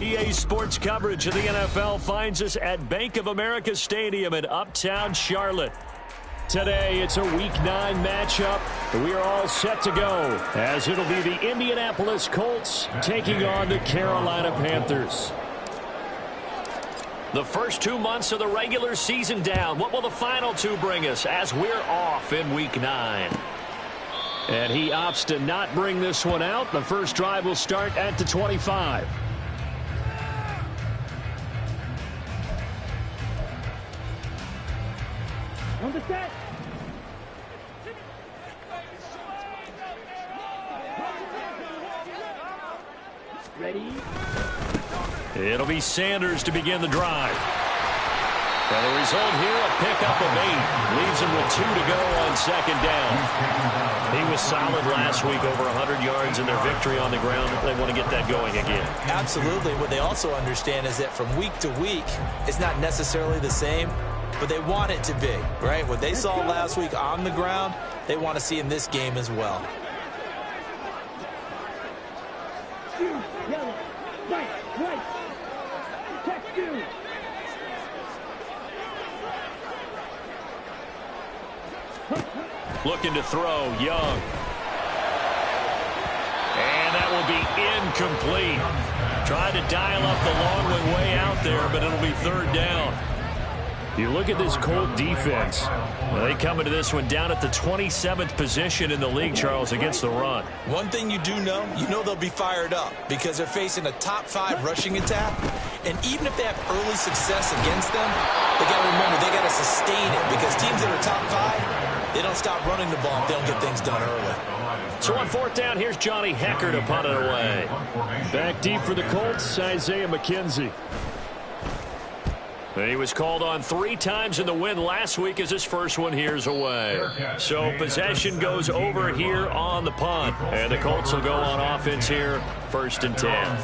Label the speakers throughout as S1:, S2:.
S1: EA Sports coverage of the NFL finds us at Bank of America Stadium in Uptown Charlotte. Today, it's a Week 9 matchup. We are all set to go, as it'll be the Indianapolis Colts taking on the Carolina Panthers. The first 2 months of the regular season down. What will the final 2 bring us as we're off in Week 9? And he opts to not bring this one out. The first drive will start at the 25.
S2: On the set. Ready?
S1: It'll be Sanders to begin the drive. And the result here, a pickup of 8. Leaves him with 2 to go on second down. He was solid last week, over 100 yards in their victory on the ground. They want to get that going again.
S3: Absolutely. What they also understand is that from week to week, it's not necessarily the same, but they want it to be, right? What they saw last week on the ground, they want to see in this game as well.
S2: Yellow. Right. Check 2.
S1: Looking to throw, Young. And that will be incomplete. Tried to dial up the long one way out there, but it'll be third down. You look at this Colt defense. They come into this one down at the 27th position in the league, Charles, against the run.
S3: One thing you do know, they'll be fired up because they're facing a top 5 rushing attack. And even if they have early success against them, they got to remember they got to sustain it because teams that are top 5, they don't stop running the ball if they don't get things done early.
S1: So on fourth down, here's Johnny Hecker to punt it away. Back deep for the Colts, Isaiah McKenzie. He was called on 3 times in the win last week as his first one here's away. So possession goes over here on the punt. And the Colts will go on offense here, 1st and 10.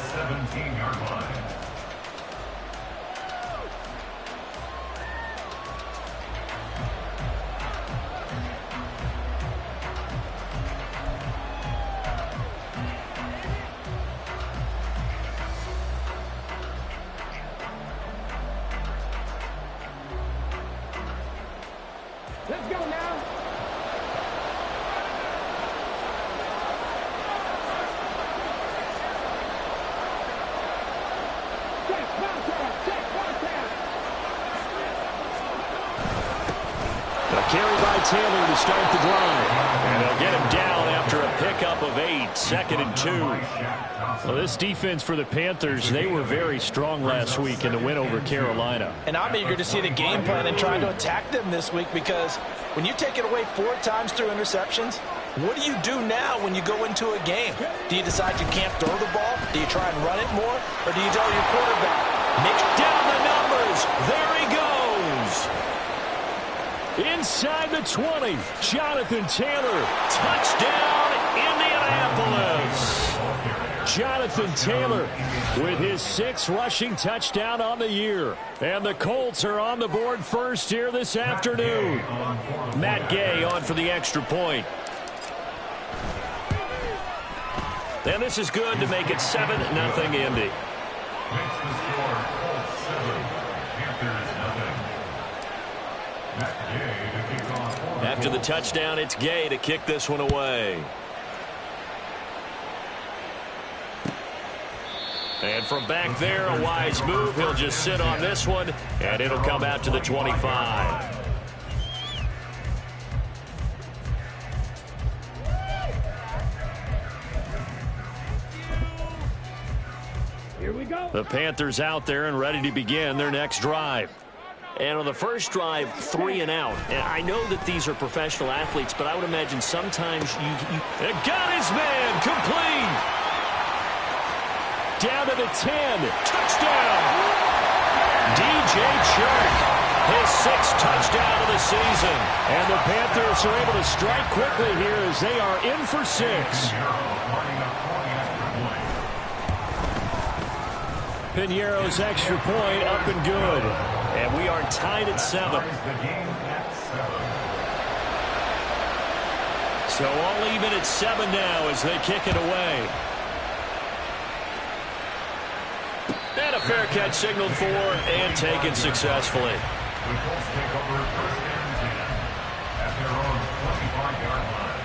S2: Let's go now. Check contact.
S1: A carry by Taylor to start the drive. And they'll get him down after a pickup of 8, 2nd and 2. Well, this defense for the Panthers, they were very strong last week in the win over Carolina.
S4: And I'm eager to see the game plan and trying to attack them this week because when you take it away 4 times through interceptions, what do you do now when you go into a game? Do you decide you can't throw the ball? Do you try and run it more? Or do you tell your quarterback, make
S1: down the numbers? There he goes. Inside the 20, Jonathan Taylor. Touchdown, Indianapolis. Jonathan Taylor with his 6th rushing touchdown on the year. And the Colts are on the board first here this afternoon. Matt Gay on for the extra point. And this is good to make it 7-0 Indy. After the touchdown, it's Gay to kick this one away. And from back there, a wise move. He'll just sit on this one, and it'll come out to the 25.
S2: Here we go.
S1: The Panthers out there and ready to begin their next drive. And on the first drive, 3 and out. And I know that these are professional athletes, but I would imagine sometimes you got his man complete. Down to the 10. Touchdown. DJ Chark, his 6th touchdown of the season. And the Panthers are able to strike quickly here as they are in for 6. Piñeiro's extra point up and good. And we are tied at 7. So all even at 7 now as they kick it away. And a fair catch signaled for and taken successfully.
S5: The Colts take over first and 10 at their own 25-yard line.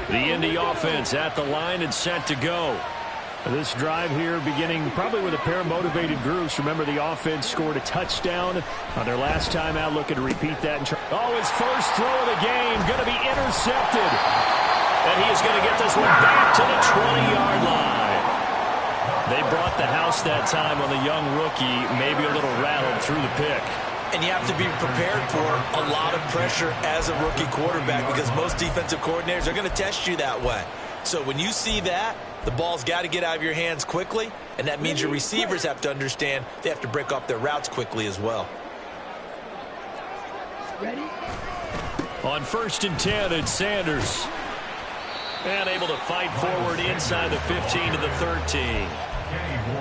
S1: The Indy offense at the line and set to go. This drive here beginning probably with a pair of motivated groups. Remember, the offense scored a touchdown on their last time out. Looking to repeat that. His first throw of the game going to be intercepted. And he is going to get this one back to the 20-yard line. They brought the house that time on the young rookie, maybe a little rattled through the pick.
S3: And you have to be prepared for a lot of pressure as a rookie quarterback because most defensive coordinators are going to test you that way. So when you see that, the ball's got to get out of your hands quickly, and that means your receivers have to understand they have to break off their routes quickly as well.
S2: Ready?
S1: On 1st and 10, it's Sanders. And able to fight forward inside the 15 to the 13.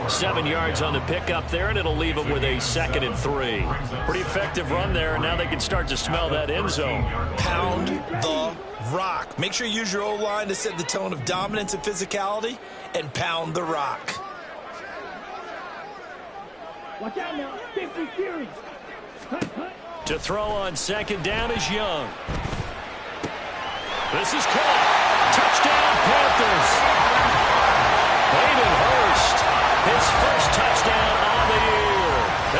S1: 7 yards on the pickup there, and it'll leave them with a 2nd and 3. Pretty effective run there, and now they can start to smell that end zone.
S3: Pound the rock. Make sure you use your O-line to set the tone of dominance and physicality, and pound the rock.
S2: Watch out now. 50 Fury. Hunt, hunt.
S1: To throw on 2nd down is Young. This is caught. Touchdown, Panthers. Hayden Hurst, his first touchdown on the year.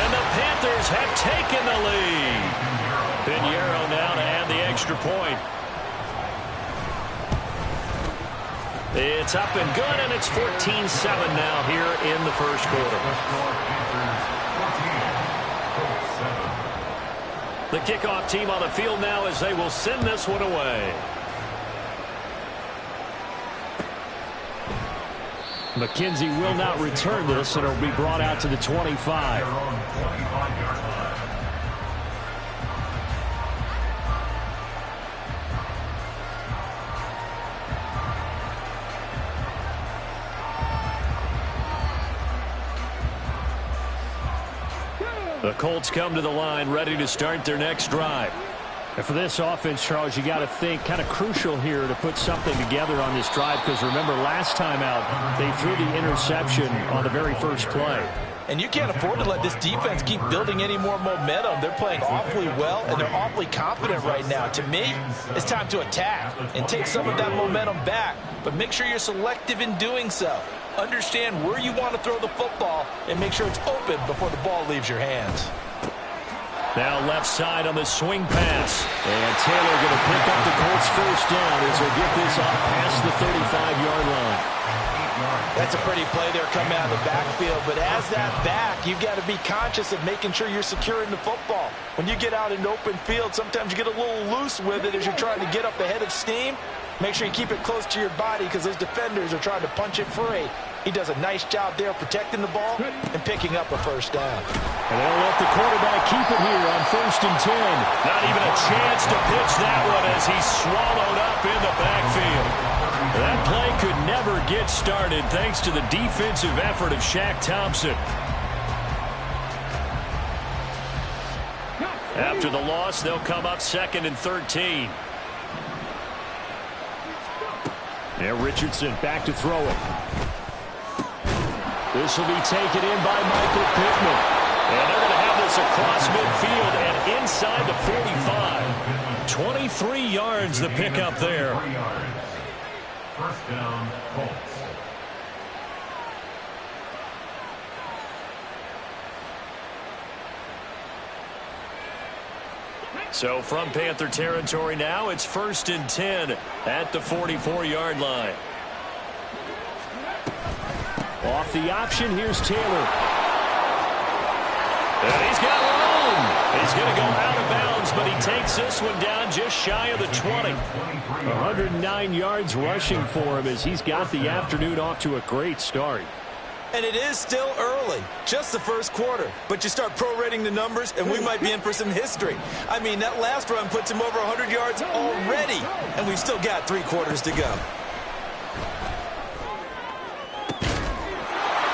S1: And the Panthers have taken the lead. Pinheiro now to add the extra point. It's up and good, and it's 14-7 now here in the first quarter. The kickoff team on the field now as they will send this one away. McKenzie will not return this, and it'll be brought out to the 25. The Colts come to the line ready to start their next drive. And for this offense, Charles, you got to think kind of crucial here to put something together on this drive because remember last time out they threw the interception on the very first play.
S4: And you can't afford to let this defense keep building any more momentum. They're playing awfully well, and they're awfully confident right now. To me, it's time to attack and take some of that momentum back, but make sure you're selective in doing so. Understand where you want to throw the football and make sure it's open before the ball leaves your hands.
S1: Now left side on the swing pass. And Taylor going to pick up the Colts first down as they get this up past the 35-yard line.
S4: That's a pretty play there coming out of the backfield. But as that back, you've got to be conscious of making sure you're securing the football. When you get out in open field, sometimes you get a little loose with it as you're trying to get up ahead of steam. Make sure you keep it close to your body because those defenders are trying to punch it free. He does a nice job there protecting the ball and picking up a first down.
S1: And they'll let the quarterback keep it here on 1st and 10. Not even a chance to pitch that one as he's swallowed up in the backfield. That play could never get started thanks to the defensive effort of Shaq Thompson. After the loss, they'll come up 2nd and 13. Now Richardson back to throw it. This will be taken in by Michael Pittman. And they're going to have this across midfield and inside the 45. 23 yards the pickup there.
S5: First down, Colts.
S1: So from Panther territory now, it's 1st and 10 at the 44-yard line. Off the option, here's Taylor. And he's got room. He's going to go out of bounds, but he takes this one down just shy of the 20. 109 yards rushing for him as he's got the afternoon off to a great start.
S3: And it is still early, just the first quarter. But you start prorating the numbers, and we might be in for some history. I mean, that last run puts him over 100 yards already, and we've still got 3 quarters to go.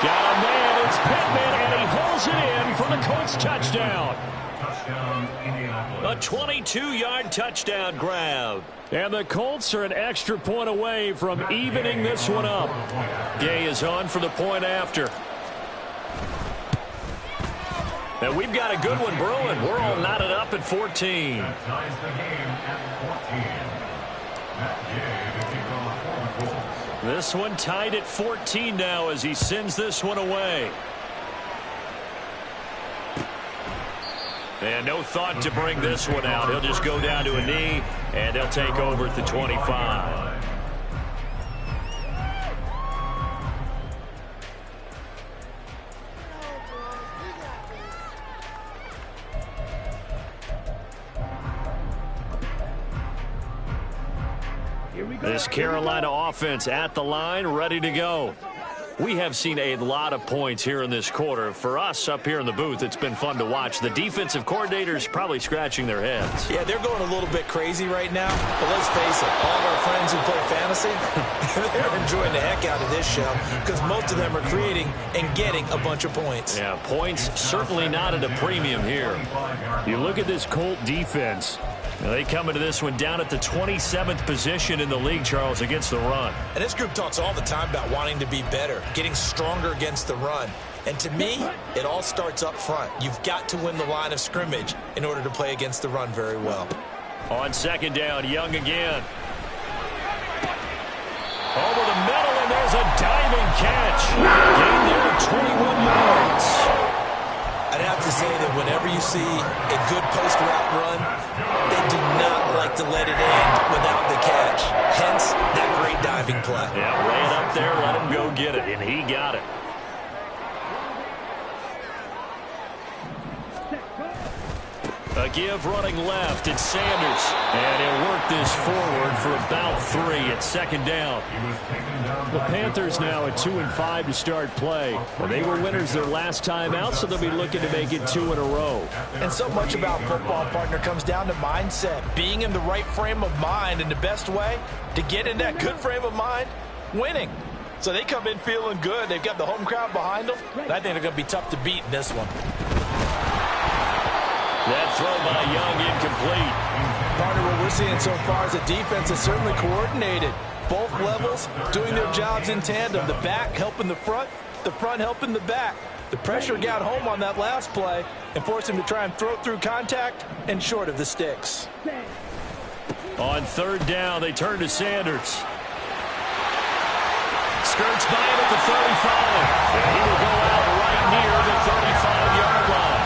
S1: Got a man, it's Pittman, and he holds drills it in for the Colts touchdown.
S5: Touchdown, Indianapolis.
S1: A 22-yard touchdown grab. And the Colts are an extra point away from evening this one up. Gay is on for the point after. And we've got a good one brewing. We're all knotted up at 14.
S5: That ties the game at 14. Matt Gay, the kickoff for the Colts.
S1: This one tied at 14 now as he sends this one away. And no thought to bring this one out. He'll just go down to a knee, and he'll take over at the 25. This Carolina offense at the line, ready to go. We have seen a lot of points here in this quarter. For us up here in the booth, it's been fun to watch. The defensive coordinators probably scratching their heads.
S3: Yeah, they're going a little bit crazy right now. But let's face it, all of our friends who play fantasy, they're enjoying the heck out of this show because most of them are creating and getting a bunch of points.
S1: Yeah, points certainly not at a premium here. You look at this Colt defense. Now they come into this one down at the 27th position in the league, Charles, against the run.
S3: And this group talks all the time about wanting to be better, getting stronger against the run. And to me, it all starts up front. You've got to win the line of scrimmage in order to play against the run very well.
S1: On second down, Young again. Over the middle, and there's a diving catch. Gain there of 21 yards.
S3: I'd have to say that whenever you see a good post-route run, they do not like to let it end without the catch. Hence, that great diving play.
S1: Yeah, lay it up there, let him go get it, and he got it. A give running left, it's Sanders. And he'll work this forward for about 3 at second down. The Panthers now at 2-5 to start play. Well, they were winners their last time out, so they'll be looking to make it 2 in a row.
S4: And so much about football, partner, comes down to mindset. Being in the right frame of mind, and the best way to get in that good frame of mind, winning. So they come in feeling good. They've got the home crowd behind them. And I think they're going to be tough to beat in this one.
S1: That throw by Young incomplete.
S4: Partner, what we're seeing so far is the defense is certainly coordinated. Both levels doing their jobs in tandem. The back helping the front helping the back. The pressure got home on that last play and forced him to try and throw through contact and short of the sticks.
S1: On third down, they turn to Sanders. Skirts by him at the 35. And he will go out right near the 35-yard line.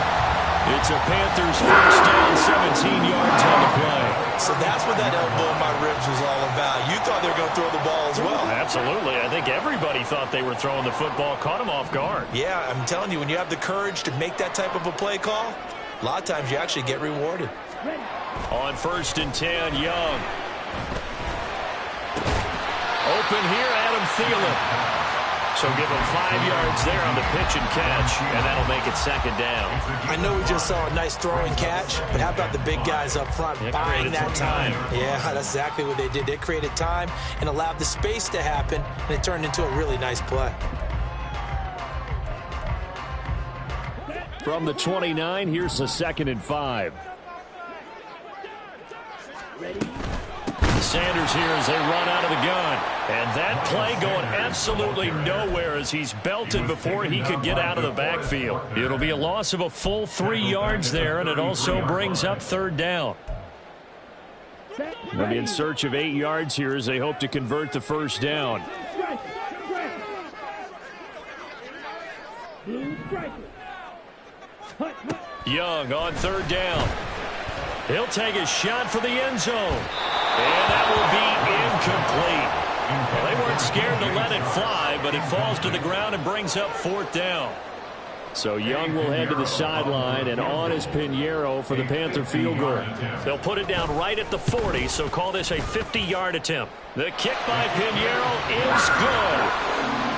S1: It's a Panthers first down, 17 yards on the play.
S3: So that's what that elbow in my ribs was all about. You thought they were going to throw the ball as well.
S1: Absolutely. I think everybody thought they were throwing the football, caught him off guard.
S3: Yeah, I'm telling you, when you have the courage to make that type of a play call, a lot of times you actually get rewarded.
S1: On first and 10, Young. Open here, Adam Thielen. So give him 5 yards there on the pitch and catch, and that'll make it second down.
S3: I know we just saw a nice throwing catch, but how about the big guys up front buying that time? Yeah, that's exactly what they did. They created time and allowed the space to happen, and it turned into a really nice play.
S1: From the 29, here's the 2nd and 5. Sanders here as they run out of the gun. And that play going absolutely nowhere as he's belted before he could get out of the backfield. It'll be a loss of a full 3 yards there, and it also brings up third down. They'll be in search of 8 yards here as they hope to convert the first down. Young on third down. He'll take a shot for the end zone. And that will be incomplete. Well, they weren't scared to let it fly, but it falls to the ground and brings up fourth down. So Young will head to the sideline, and on is Pinheiro for the Panther field goal. They'll put it down right at the 40, so call this a 50-yard attempt. The kick by Pinheiro is good.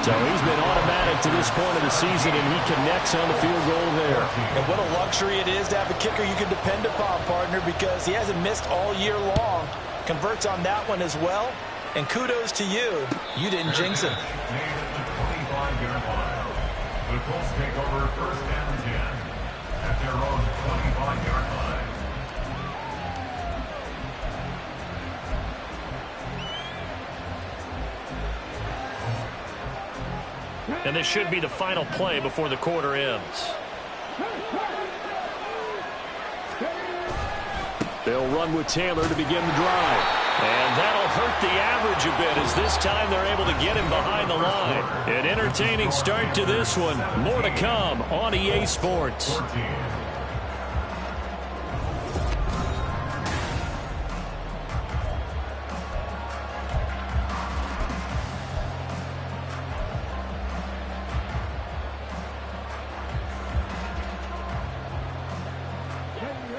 S1: So he's been automatic to this point of the season, and he connects on the field goal there.
S4: And what a luxury it is to have a kicker you can depend upon, partner, because he hasn't missed all year long. Converts on that one as well. And kudos to you. You didn't jinx him.
S5: The Colts take over first and 10. their own 25-yard line.
S1: And this should be the final play before the quarter ends. They'll run with Taylor to begin the drive. And that'll hurt the average a bit as this time they're able to get him behind the line. An entertaining start to this one. More to come on EA Sports.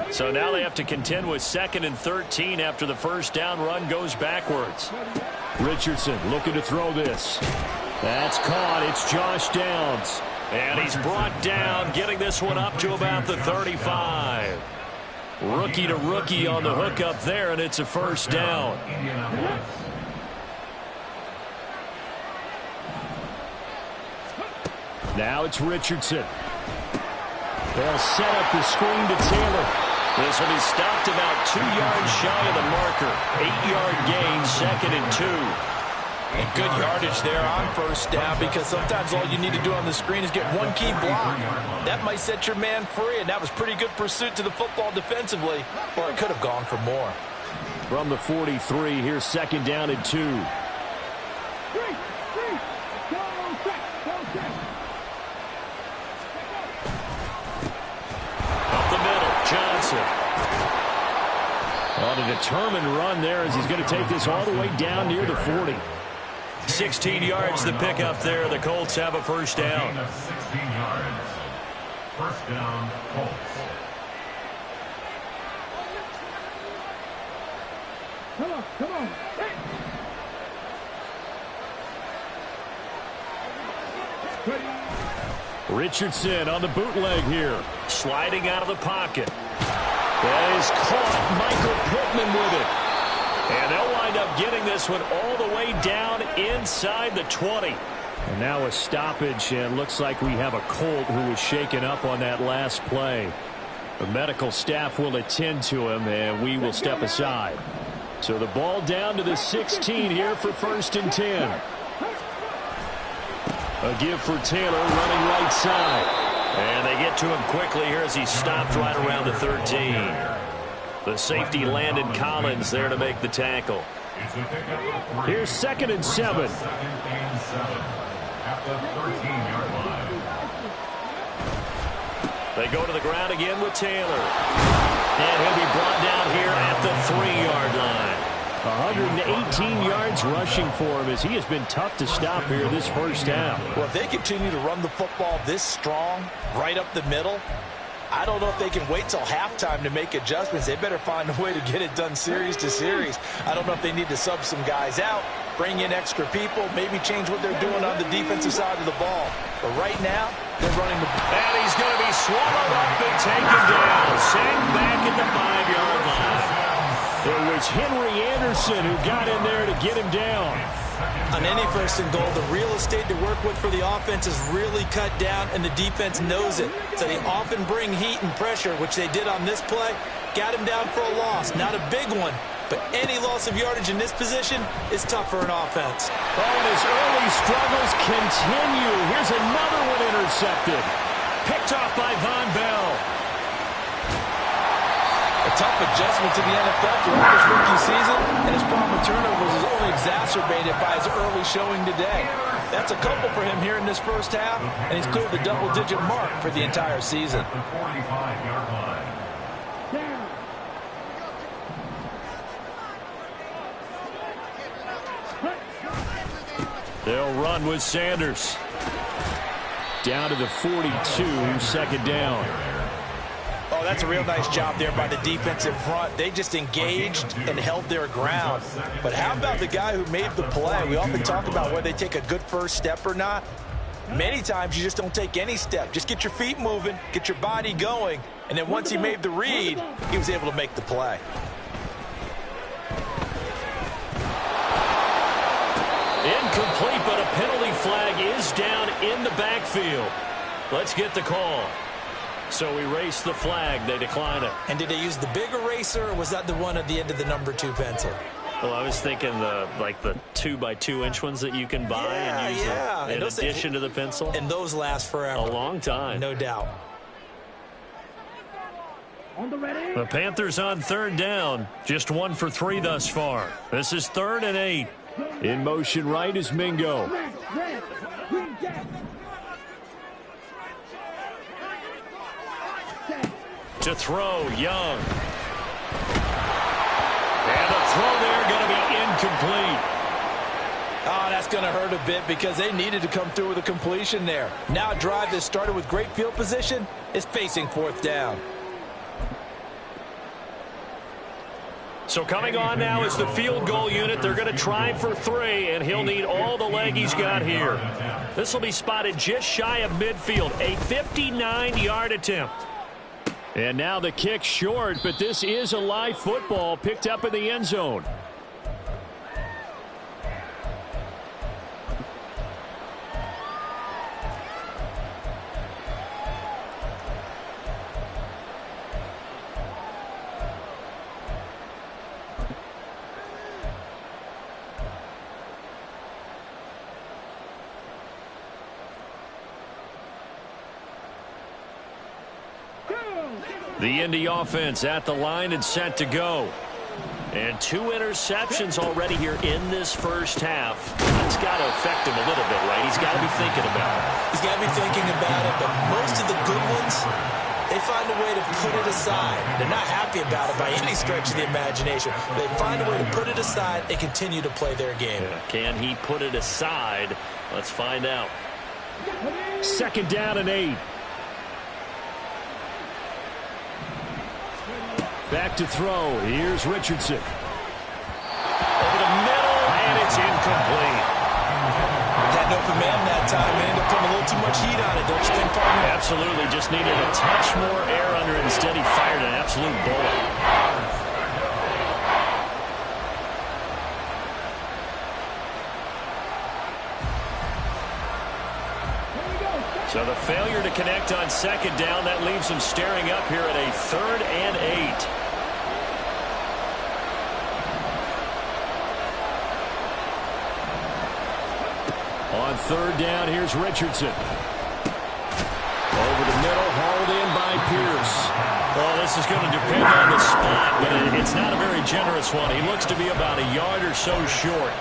S1: So now they have to contend with 2nd and 13 after the first down run goes backwards. Richardson looking to throw this. That's caught. It's Josh Downs. And he's brought down, getting this one up to about the 35. Rookie to rookie on the hook up there, and it's a first down. Now it's Richardson. They'll set up the screen to Taylor. This will be stopped about 2 yards shy of the marker. 8-yard gain, 2nd and 2.
S4: And good yardage there on first down, because sometimes all you need to do on the screen is get one key block. That might set your man free, and that was pretty good pursuit to the football defensively, or it could have gone for more.
S1: From the 43, here's 2nd down and 2. Johnson. On a determined run there as he's going to take this all the way down near the 40. 16 yards the pick up there. The Colts have a first down.
S5: 16 yards. First down, Colts.
S2: Come on, come on.
S1: Richardson on the bootleg here. Sliding out of the pocket. That is caught. Michael Pittman with it. And they'll wind up getting this one all the way down inside the 20. And now a stoppage, and looks like we have a Colt who was shaken up on that last play. The medical staff will attend to him, and we will step aside. So the ball down to the 16 here for 1st and 10. A give for Taylor running right side. And they get to him quickly here as he stopped right around the 13. The safety Landon Collins there to make the tackle. Here's 2nd and 7.
S5: At the 13-yard line.
S1: They go to the ground again with Taylor. And he'll be brought down here at the 3-yard line. 118 yards rushing for him as he has been tough to stop here this first half.
S4: Well, if they continue to run the football this strong, right up the middle, I don't know if they can wait till halftime to make adjustments. They better find a way to get it done series to series. I don't know if they need to sub some guys out, bring in extra people, maybe change what they're doing on the defensive side of the ball. But right now, they're running the ball.
S1: And he's going to be swallowed up and taken down. Sacked back at the 5-yard line. It was Henry Anderson who got in there to get him down.
S3: On any 1st and goal, the real estate to work with for the offense is really cut down, and the defense knows it. So they often bring heat and pressure, which they did on this play. Got him down for a loss. Not a big one, but any loss of yardage in this position is tough for an offense.
S1: Oh, and his early struggles continue. Here's another one intercepted. Picked off by Von Bell.
S4: A tough adjustment to the NFL throughout this rookie season, and his problem with turnovers is only exacerbated by his early showing today. That's a couple for him here in this first half, and he's cleared the double-digit mark for the entire season.
S5: The 45-yard line.
S1: They'll run with Sanders. Down to the 42, 2nd down.
S4: Oh, that's a real nice job there by the defensive front. They just engaged and held their ground. But how about the guy who made the play? We often talk about whether they take a good first step or not. Many times you just don't take any step. Just get your feet moving, get your body going, and then once he made the read, he was able to make the play.
S1: Incomplete, but a penalty flag is down in the backfield. Let's get the call. So erase the flag. They decline it.
S3: And did they use the big eraser, or was that the one at the end of the number 2 pencil?
S1: Well, I was thinking the 2x2-inch ones that you can buy and use in addition to the pencil.
S3: And those last forever.
S1: A long time.
S3: No doubt.
S2: On the ready.
S1: The Panthers on 3rd down. Just 1 for 3 thus far. This is 3rd and 8. In motion right is Mingo.
S2: Red, green, jet.
S1: To throw, Young. And the throw there going to be incomplete.
S4: Oh, that's going to hurt a bit because they needed to come through with a completion there. Now a drive that started with great field position is facing 4th down.
S1: So coming on now is the field goal unit. They're going to try for 3, and he'll need all the leg he's got here. This will be spotted just shy of midfield, a 59-yard attempt. And now the kick short, but this is a live football picked up in the end zone. The Indy offense at the line and set to go. And 2 interceptions already here in this first half. That's got to affect him a little bit, right? He's got to be thinking about it.
S3: He's got to be thinking about it, but most of the good ones, they find a way to put it aside. They're not happy about it by any stretch of the imagination. They find a way to put it aside and continue to play their game.
S1: Yeah. Can he put it aside? Let's find out. 2nd down and 8. Back to throw. Here's Richardson. Over the middle, and it's incomplete.
S3: Had an open man that time and ended up putting a little too much heat on it, don't you think, partner?
S1: Absolutely. Just needed a touch more air under it. Instead, he fired an absolute bullet. So the failure to connect on 2nd down, that leaves him staring up here at a 3rd and 8. On 3rd down, here's Richardson. Over the middle, hauled in by Pierce. Well, this is going to depend on the spot, but it's not a very generous one. He looks to be about a yard or so short.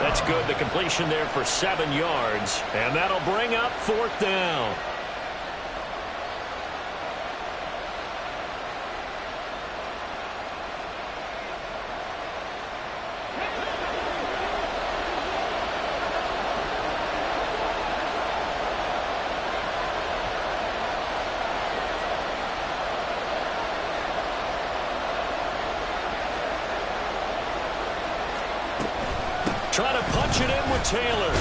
S1: That's good. The completion there for 7 yards. And that'll bring up 4th down. Trying to punch it in with Taylor.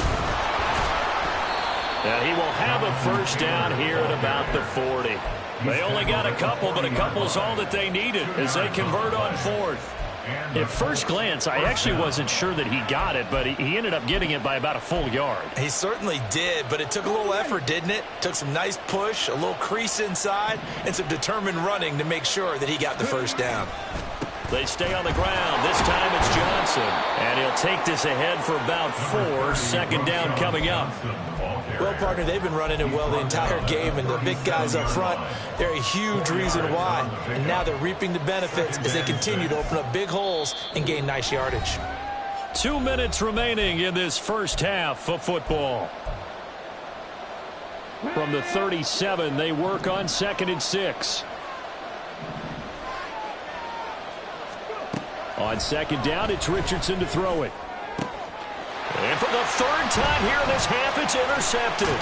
S1: And he will have a 1st down here at about the 40. They only got a couple, but a couple's all that they needed as they convert on 4th. At first glance, I actually wasn't sure that he got it, but he ended up getting it by about a full yard.
S3: He certainly did, but it took a little effort, didn't it? Took some nice push, a little crease inside, and some determined running to make sure that he got the 1st down.
S1: They stay on the ground. This time it's Johnson. And he'll take this ahead for about 4. 2nd down coming up.
S3: Well, partner, they've been running it well the entire game, and the big guys up front, they're a huge reason why. And now they're reaping the benefits as they continue to open up big holes and gain nice yardage.
S1: 2 minutes remaining in this first half of football. From the 37, they work on 2nd and 6. On 2nd down, it's Richardson to throw it. And for the 3rd time here in this half, it's intercepted.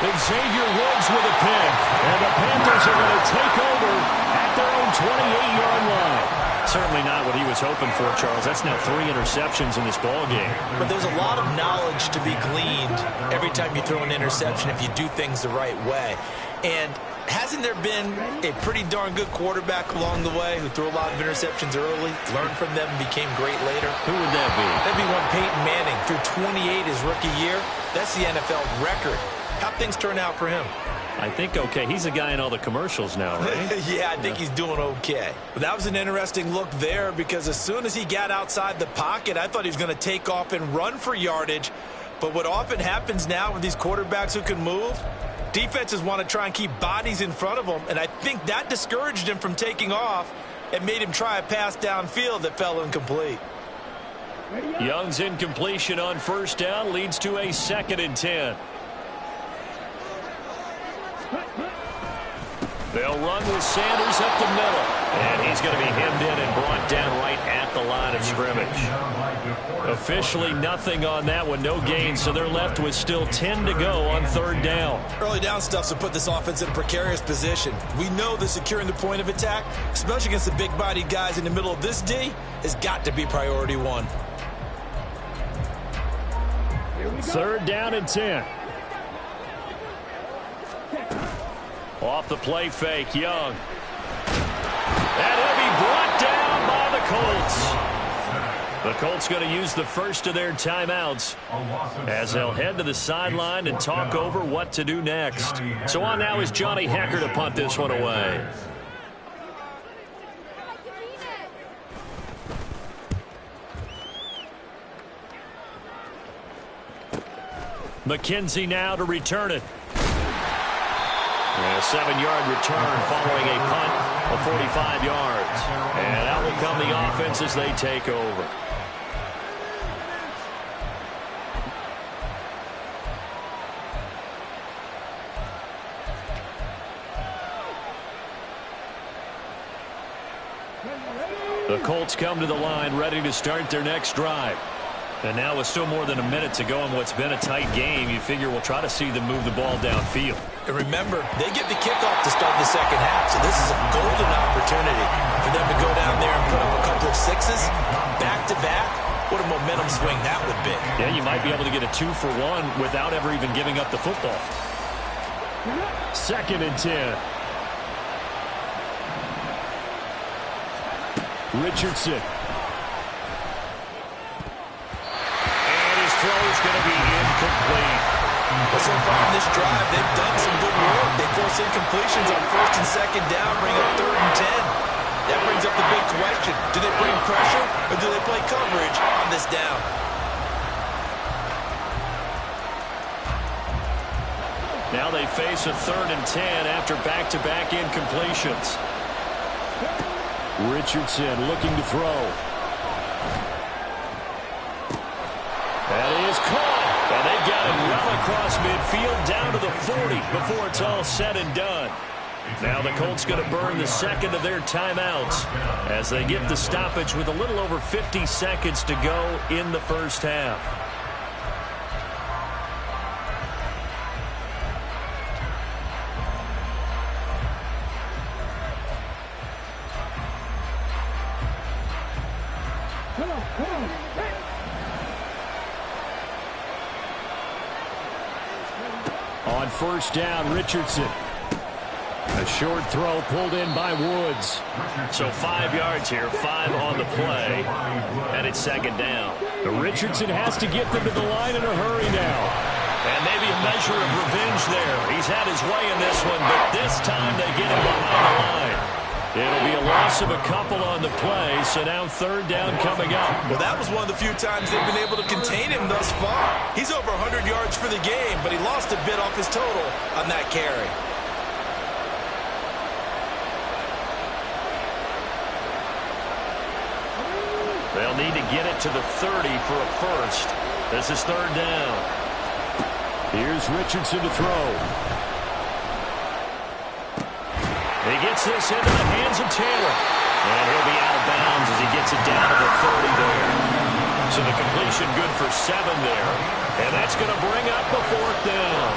S1: Xavier Woods with a pick. And the Panthers are going to take over at their own 28-yard line. Certainly not what he was hoping for, Charles. That's now 3 interceptions in this ball game.
S3: But there's a lot of knowledge to be gleaned every time you throw an interception if you do things the right way. And hasn't there been a pretty darn good quarterback along the way who threw a lot of interceptions early, learned from them, and became great later?
S1: Who would that be?
S3: That'd be one Peyton Manning. Threw 28 his rookie year. That's the NFL record. How'd things turn out for him?
S1: I think okay. He's a guy in all the commercials now, right?
S3: Yeah, I think he's doing okay. But that was an interesting look there because as soon as he got outside the pocket, I thought he was going to take off and run for yardage. But what often happens now with these quarterbacks who can move, defenses want to try and keep bodies in front of them, and I think that discouraged him from taking off and made him try a pass downfield that fell incomplete.
S1: Young's incompletion on first down leads to a 2nd and 10. They'll run with Sanders up the middle. And he's going to be hemmed in and brought down right at the line of scrimmage. Officially nothing on that one, no gain, so they're left with still 10 to go on 3rd down.
S3: Early down stuff to put this offense in a precarious position. We know that securing the point of attack, especially against the big-bodied guys in the middle of this D, has got to be priority 1.
S1: 3rd down and 10. Off the play fake, Young. And he'll be brought down by the Colts. The Colts going to use the first of their timeouts as they'll head to the sideline and talk over what to do next. So on now is Johnny Hecker to punt this one away. McKenzie now to return it. And a 7-yard return following a punt of 45 yards. And out will come the offense as they take over. The Colts come to the line ready to start their next drive. And now with still more than a minute to go in what's been a tight game, you figure we'll try to see them move the ball downfield.
S3: And remember, they get the kickoff to start the second half, so this is a golden opportunity for them to go down there and put up a couple of sixes back-to-back. What a momentum swing that would be.
S1: Yeah, you might be able to get a 2-for-1 without ever even giving up the football. 2nd and 10. Richardson. Throw is going to be incomplete.
S3: Well, so far in this drive, they've done some good work. They force incompletions on 1st and 2nd down, bring up 3rd and 10. That brings up the big question. Do they bring pressure or do they play coverage on this down?
S1: Now they face a 3rd and 10 after back-to-back incompletions. Richardson looking to throw. That is caught. And they've got it well across midfield down to the 40 before it's all said and done. Now the Colts going to burn the 2nd of their timeouts as they get the stoppage with a little over 50 seconds to go in the first half. On first down, Richardson. A short throw pulled in by Woods. So 5 yards here, 5 on the play, and it's 2nd down. Richardson has to get them to the line in a hurry now. And maybe a measure of revenge there. He's had his way in this one, but this time they get him behind the line. It'll be a loss of a couple on the play, so now 3rd down coming up.
S3: Well, that was one of the few times they've been able to contain him thus far. He's over 100 yards for the game, but he lost a bit off his total on that carry.
S1: They'll need to get it to the 30 for a first. This is 3rd down. Here's Richardson to throw. He gets this into the hands of Taylor. And he'll be out of bounds as he gets it down to the 30 there. So the completion good for 7 there. And that's going to bring up the 4th down.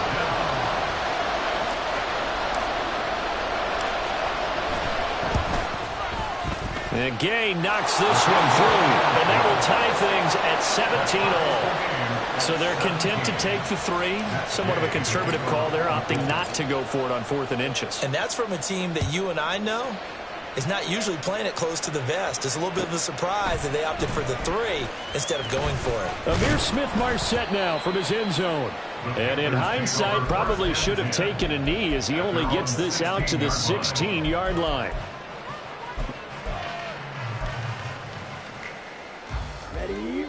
S1: And Gay knocks this one through. And that will tie things at 17 all. So they're content to take the 3. Somewhat of a conservative call there, opting not to go for it on 4th and inches.
S3: And that's from a team that you and I know is not usually playing it close to the vest. It's a little bit of a surprise that they opted for the 3 instead of going for it.
S1: Amir Smith-Marset now from his end zone. And in hindsight, probably should have taken a knee as he only gets this out to the 16-yard line.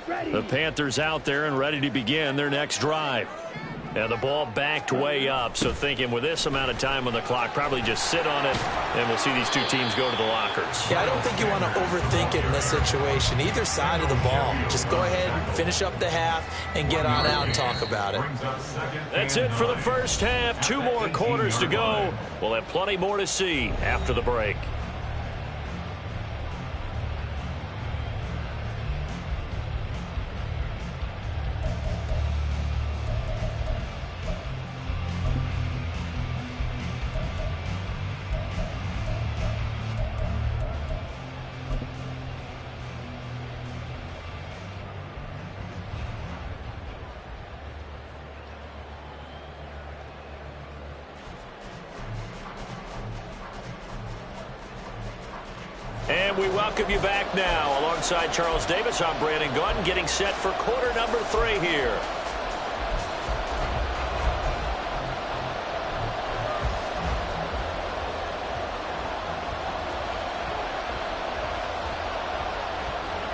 S2: Ready.
S1: The Panthers out there and ready to begin their next drive. And the ball backed way up, so thinking with this amount of time on the clock, probably just sit on it, and we'll see these two teams go to the lockers.
S3: Yeah, I don't think you want to overthink it in this situation. Either side of the ball. Just go ahead and finish up the half and get on out and talk about it.
S1: That's it for the first half. 2 more quarters to go. We'll have plenty more to see after the break. And we welcome you back now. Alongside Charles Davis, I'm Brandon Gunn, getting set for quarter number 3 here.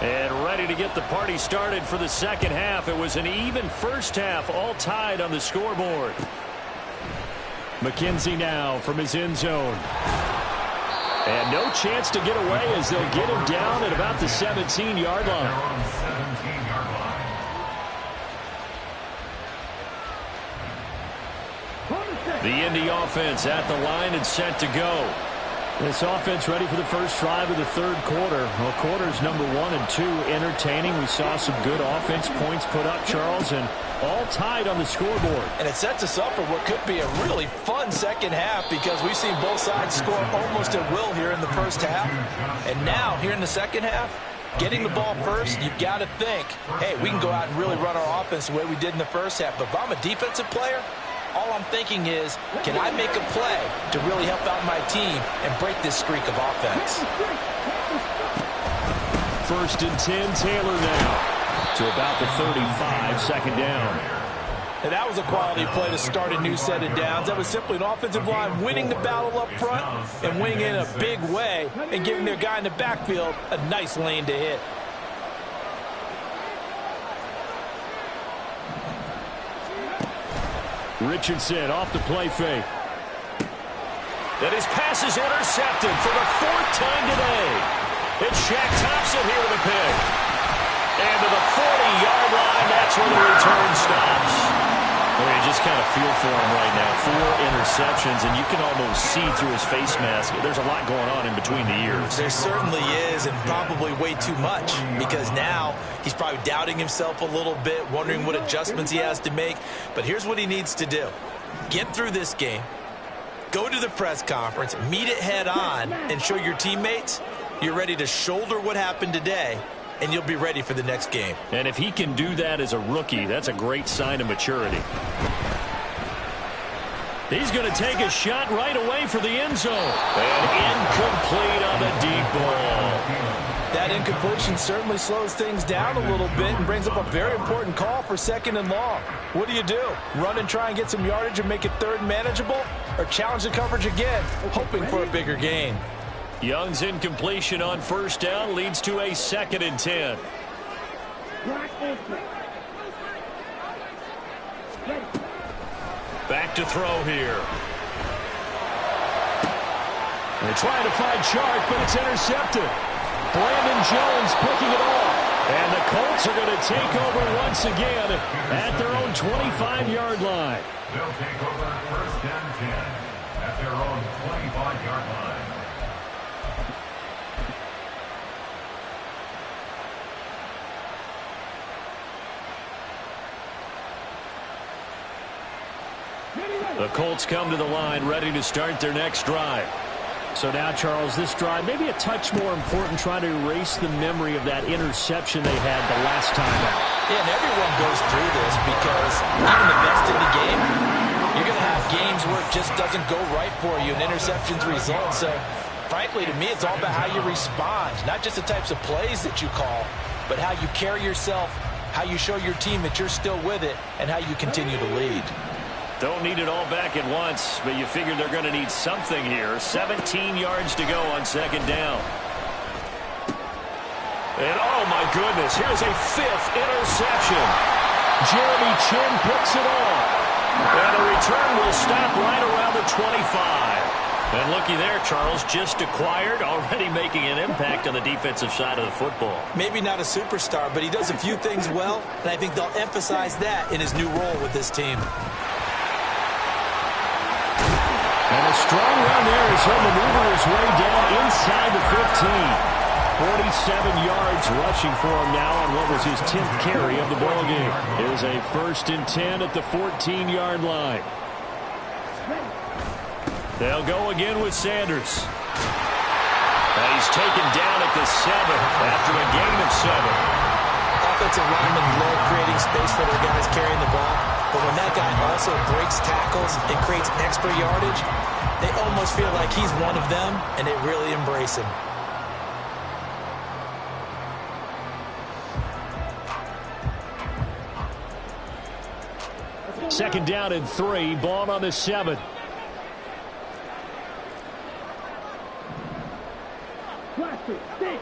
S1: And ready to get the party started for the second half. It was an even first half, all tied on the scoreboard. McKenzie now from his end zone. And no chance to get away as they'll get him down at about the 17-yard line. The Indy offense at the line and set to go. This offense ready for the first drive of the third quarter. Well, quarters number 1 and 2 entertaining. We saw some good offense points put up, Charles, and all tied on the scoreboard.
S4: And it sets us up for what could be a really fun second half because we've seen both sides score almost at will here in the first half. And now, here in the second half, getting the ball first, you've got to think, hey, we can go out and really run our offense the way we did in the first half. But if I'm a defensive player, all I'm thinking is, can I make a play to really help out my team and break this streak of offense?
S1: First and 10, Taylor now to about the 35, second down.
S4: And that was a quality play to start a new set of downs. That was simply an offensive line winning the battle up front and winning in a big way and giving their guy in the backfield a nice lane to hit.
S1: Richardson off the play fake. And his pass is intercepted for the 4th time today. It's Shaq Thompson here with a pick. And to the 40-yard line, that's where the return stops. You just kind of feel for him right now. 4 interceptions, and you can almost see through his face mask. There's a lot going on in between the ears.
S3: There certainly is, and probably way too much, because now he's probably doubting himself a little bit, wondering what adjustments he has to make. But here's what he needs to do. Get through this game, go to the press conference, meet it head on, and show your teammates you're ready to shoulder what happened today, and you'll be ready for the next game.
S1: And if he can do that as a rookie, that's a great sign of maturity. He's going to take a shot right away for the end zone. And incomplete on the deep ball.
S4: That incompletion certainly slows things down a little bit and brings up a very important call for 2nd and long. What do? Run and try and get some yardage and make it 3rd and manageable? Or challenge the coverage again, hoping for a bigger gain?
S1: Young's incompletion on 1st down leads to a 2nd and 10. Back to throw here. They're trying to find Chark, but it's intercepted. Brandon Jones picking it off. And the Colts are going to take over once again at their own 25-yard line.
S5: They'll take over 1st and 10 at their own 25-yard line.
S1: The Colts come to the line ready to start their next drive. So now, Charles, this drive maybe a touch more important, trying to erase the memory of that interception they had the last time out.
S4: Yeah, and everyone goes through this because even the best in the game, you're going to have games where it just doesn't go right for you and interceptions result. So Frankly, to me, it's all about how you respond, not just the types of plays that you call, but how you carry yourself, how you show your team that you're still with it, and how you continue to lead.
S1: Don't need it all back at once, but you figure they're going to need something here. 17 yards to go on second down. And oh my goodness, here's a 5th interception. Jeremy Chin picks it off. And the return will stop right around the 25. And looky there, Charles, just acquired, already making an impact on the defensive side of the football.
S3: Maybe not a superstar, but he does a few things well, and I think they'll emphasize that in his new role with this team.
S1: And a strong run there as he'll maneuver his way down inside the 15. 47 yards rushing for him now on what was his 10th carry of the ballgame. It is a 1st and 10 at the 14-yard line. They'll go again with Sanders. And he's taken down at the 7 after a gain of 7.
S3: Offensive linemen love creating space for their guys carrying the ball, but when that guy also breaks tackles and creates extra yardage, they almost feel like he's one of them, and they really embrace him.
S1: Second down and 3, ball on the 7.
S2: Plastic, stick.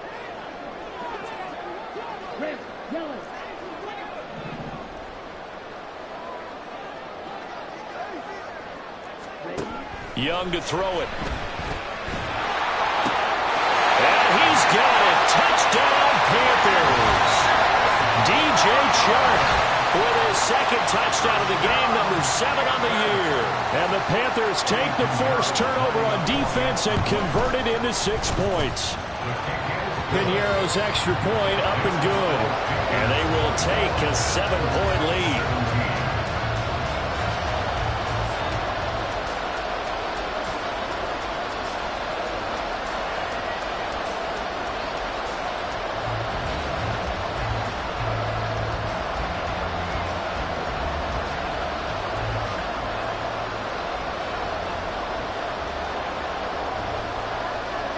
S2: Red, yellow.
S1: Young to throw it. And he's got it. Touchdown, Panthers. DJ Chark with his 2nd touchdown of the game, number 7 on the year. And the Panthers take the forced turnover on defense and convert it into 6 points. Piñeiro's extra point up and good. And they will take a 7-point lead.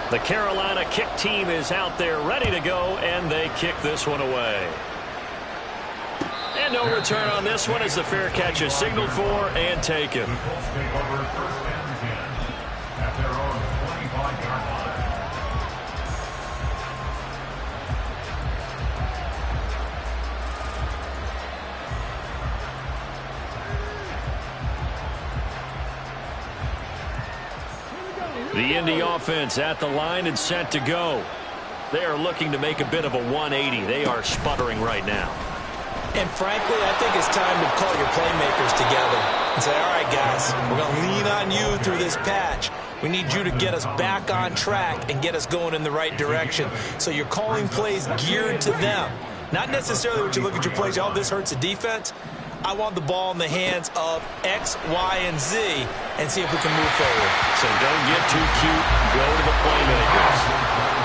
S1: The Carolina kick team is out there ready to go, and they kick this one away. And no return on this one as the fair catch is signaled for and taken.
S5: The Colts take over 1st and 10 at their own 25-yard line.
S1: The Indy offense at the line and set to go. They are looking to make a bit of a 180. They are sputtering right now.
S3: And frankly, I think it's time to call your playmakers together and say, all right, guys, we're going to lean on you through this patch. We need you to get us back on track and get us going in the right direction. So you're calling plays geared to them. Not necessarily when you look at your plays, oh, this hurts the defense. I want the ball in the hands of X, Y, and Z and see if we can move forward.
S1: So don't get too cute. Go to the playmakers.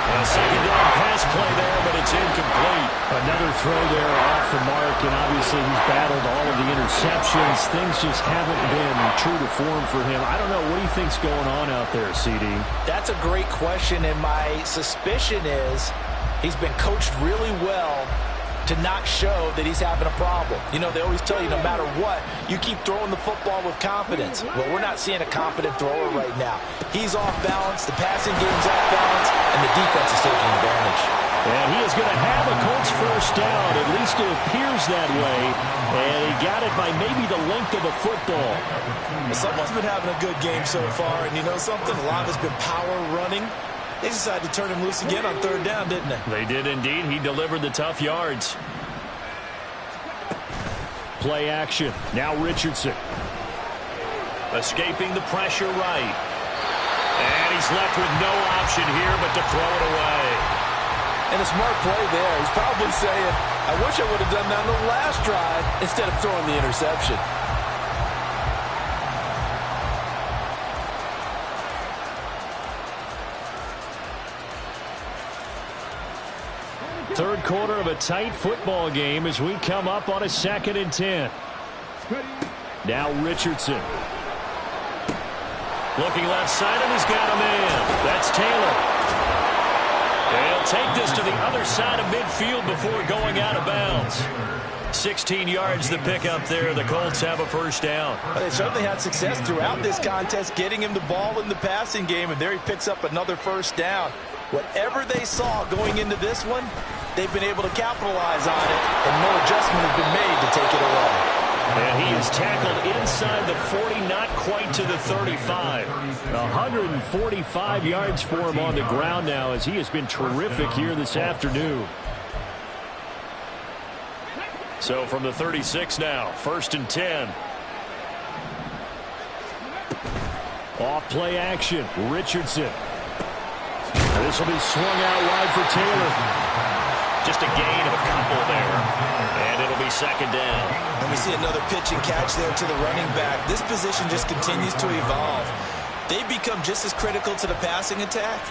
S1: A second down pass play there, but it's incomplete. Another throw there off the mark, and obviously he's battled all of the interceptions. Things just haven't been true to form for him. I don't know. What do you think's going on out there, CD?
S4: That's a great question, and my suspicion is he's been coached really well to not show that he's having a problem. You know, they always tell you no matter what, you keep throwing the football with confidence. Well, we're not seeing a confident thrower right now. He's off balance, the passing game's off balance, and the defense is taking advantage.
S1: And he is going to have a Colts first down. At least it appears that way. And he got it by maybe the length of the football.
S3: Someone's been having a good game so far, and you know something? A lot of it's been power running. They decided to turn him loose again on 3rd down, didn't they?
S1: They did indeed. He delivered the tough yards. Play action. Now Richardson. Escaping the pressure right. And he's left with no option here but to throw it away.
S4: And a smart play there. He's probably saying, I wish I would have done that on the last drive instead of throwing the interception.
S1: Third quarter of a tight football game as we come up on a 2nd and 10. Now Richardson. Looking left side, and he's got a man. That's Taylor. He'll take this to the other side of midfield before going out of bounds. 16 yards the pickup there. The Colts have a first down.
S4: They certainly had success throughout this contest, getting him the ball in the passing game, and there he picks up another first down. Whatever they saw going into this one, they've been able to capitalize on it, and no adjustment has been made to take it away.
S1: And he is tackled inside the 40, not quite to the 35. 145 yards for him on the ground now, as he has been terrific here this afternoon. So from the 36 now, 1st and 10. Off play action, Richardson. This will be swung out wide for Taylor. Just a gain of a couple there, and it'll be 2nd down.
S3: And we see another pitch and catch there to the running back. This position just continues to evolve. They become just as critical to the passing attack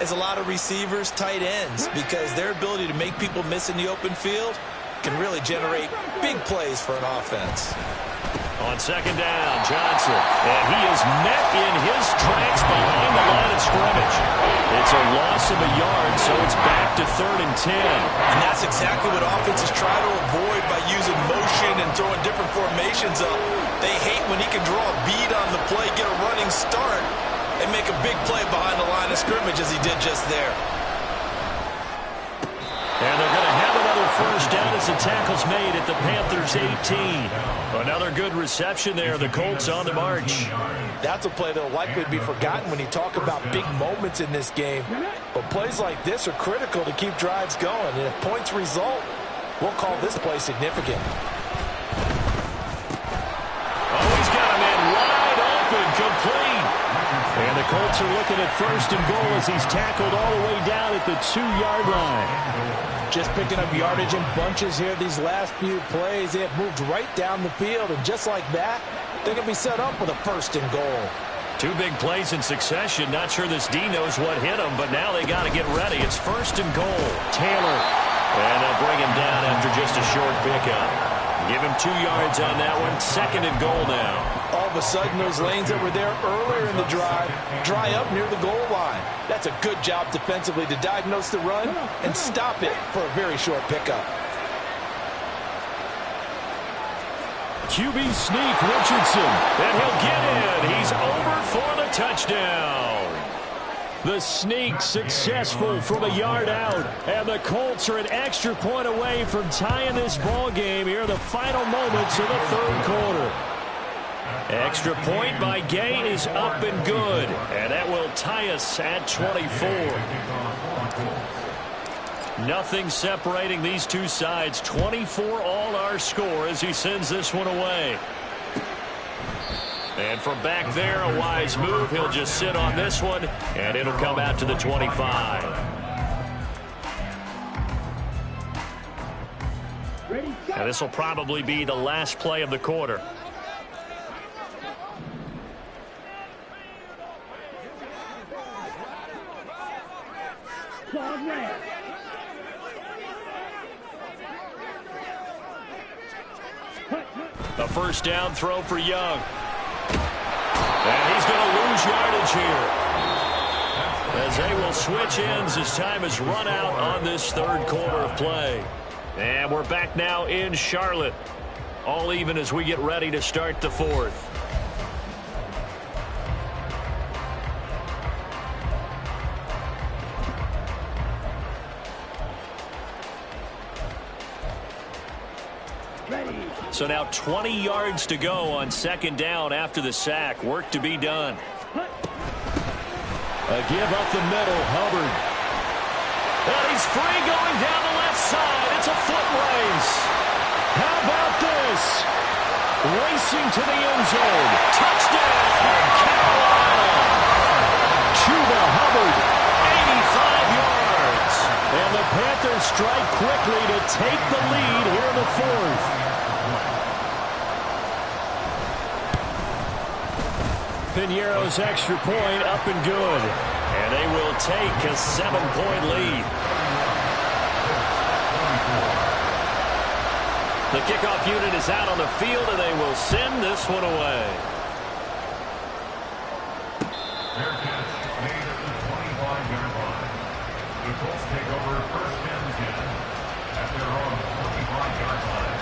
S3: as a lot of receivers, tight ends, because their ability to make people miss in the open field can really generate big plays for an offense.
S1: On 2nd down, Johnson. And he is met in his tracks behind the line of scrimmage. It's a loss of a yard, so it's back to 3rd and 10.
S3: And that's exactly what offenses try to avoid by using motion and throwing different formations up. They hate when he can draw a bead on the play, get a running start, and make a big play behind the line of scrimmage as he did just there.
S1: And they're going to have another first down as the tackle's made at the Panthers' 18. Another good reception there. The Colts on the march.
S4: That's a play that will likely be forgotten when you talk about big moments in this game. But plays like this are critical to keep drives going. And if points result, we'll call this play significant.
S1: Oh, he's got a man wide open, complete. And the Colts are looking at 1st and goal as he's tackled all the way down at the 2-yard line.
S4: Just picking up yardage in bunches here these last few plays. They have moved right down the field, and just like that, they're going to be set up with a 1st and goal.
S1: 2 big plays in succession. Not sure this D knows what hit him, but now they got to get ready. It's 1st and goal. Taylor. And they'll bring him down after just a short pickup. Give him 2 yards on that one. 2nd and goal now.
S4: All of a sudden, those lanes that were there earlier in the drive dry up near the goal line. That's a good job defensively to diagnose the run and stop it for a very short pickup.
S1: QB sneak, Richardson. And he'll get in. He's over for the touchdown. The sneak successful from a yard out. And the Colts are an extra point away from tying this ball game here in the final moments of the 3rd quarter. Extra point by Gay is up and good. And that will tie us at 24. Nothing separating these two sides. 24 all our score as he sends this one away. And from back there, a wise move. He'll just sit on this one, and it'll come out to the 25. And this will probably be the last play of the quarter. A 1st down throw for Young. And he's going to lose yardage here, as they will switch ends as time has run out on this 3rd quarter of play. And we're back now in Charlotte. All even as we get ready to start the 4th. So now 20 yards to go on 2nd down after the sack. Work to be done. A give up the middle, Hubbard. And he's free going down the left side. It's a foot race. How about this? Racing to the end zone. Touchdown, Carolina. Chuba Hubbard, 85 yards. And the Panthers strike quickly to take the lead here in the 4th. Piñeiro's extra point up and good. And they will take a 7-point lead. The kickoff unit is out on the field, and they will send this one away.
S5: Fair catch made at the 25-yard line. The Colts take over first and 10 at their own 25-yard line.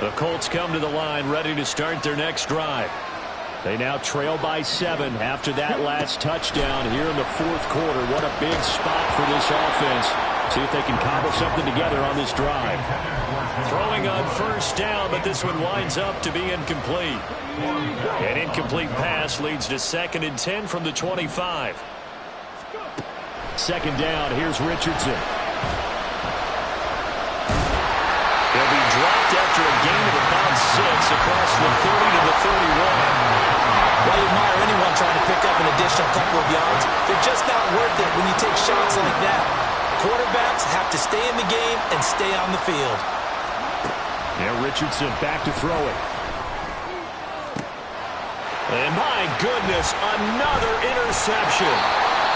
S1: The Colts come to the line ready to start their next drive. They now trail by 7 after that last touchdown here in the fourth quarter. What a big spot for this offense. See if they can cobble something together on this drive. Throwing on first down, but this one winds up to be incomplete. An incomplete pass leads to 2nd and 10 from the 25. Second down, here's Richardson. He'll be dropped after a gain of about 6 across the 30 to the 31.
S3: Well, you admire anyone trying to pick up an additional couple of yards. They're just not worth it when you take shots like that. Quarterbacks have to stay in the game and stay on the field.
S1: Yeah, Richardson back to throw it. And my goodness, another interception.